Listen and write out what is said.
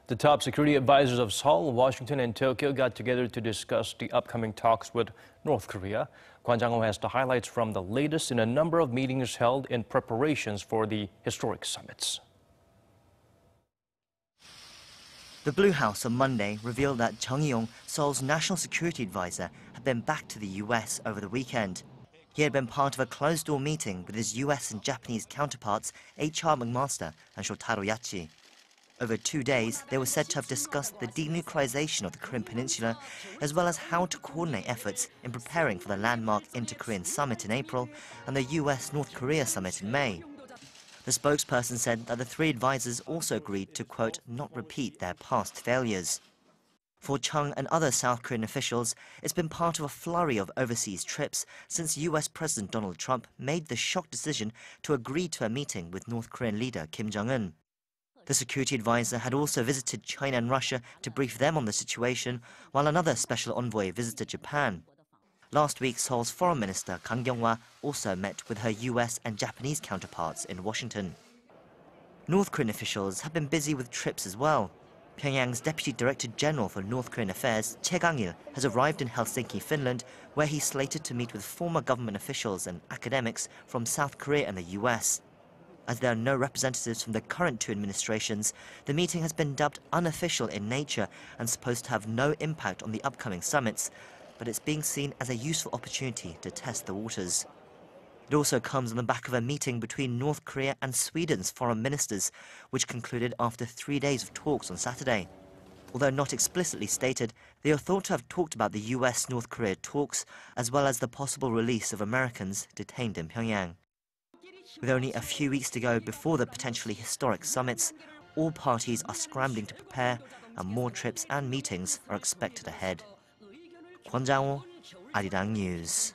The top security advisors of Seoul, Washington, and Tokyo got together to discuss the upcoming talks with North Korea. Kwon Jang-ho has the highlights from the latest in a number of meetings held in preparations for the historic summits. The Blue House on Monday revealed that Chung Eui-yong, Seoul's national security advisor, had been back to the U.S. over the weekend. He had been part of a closed-door meeting with his U.S. and Japanese counterparts, HR McMaster and Shotaro Yachi. Over 2 days, they were said to have discussed the denuclearization of the Korean Peninsula, as well as how to coordinate efforts in preparing for the landmark Inter-Korean Summit in April and the U.S. North Korea Summit in May. The spokesperson said that the three advisors also agreed to, quote, not repeat their past failures. For Chung and other South Korean officials, it's been part of a flurry of overseas trips since U.S. President Donald Trump made the shock decision to agree to a meeting with North Korean leader Kim Jong-un. The security advisor had also visited China and Russia to brief them on the situation, while another special envoy visited Japan. Last week, Seoul's Foreign Minister Kang Kyung-hwa also met with her US and Japanese counterparts in Washington. North Korean officials have been busy with trips as well. Pyongyang's Deputy Director General for North Korean Affairs, Che Kang-il, has arrived in Helsinki, Finland, where he's slated to meet with former government officials and academics from South Korea and the US. As there are no representatives from the current two administrations, the meeting has been dubbed unofficial in nature and supposed to have no impact on the upcoming summits, but it's being seen as a useful opportunity to test the waters. It also comes on the back of a meeting between North Korea and Sweden's foreign ministers, which concluded after 3 days of talks on Saturday. Although not explicitly stated, they are thought to have talked about the U.S. North Korea talks, as well as the possible release of Americans detained in Pyongyang. With only a few weeks to go before the potentially historic summits, all parties are scrambling to prepare, and more trips and meetings are expected ahead. Kwon Jang-ho, Arirang News.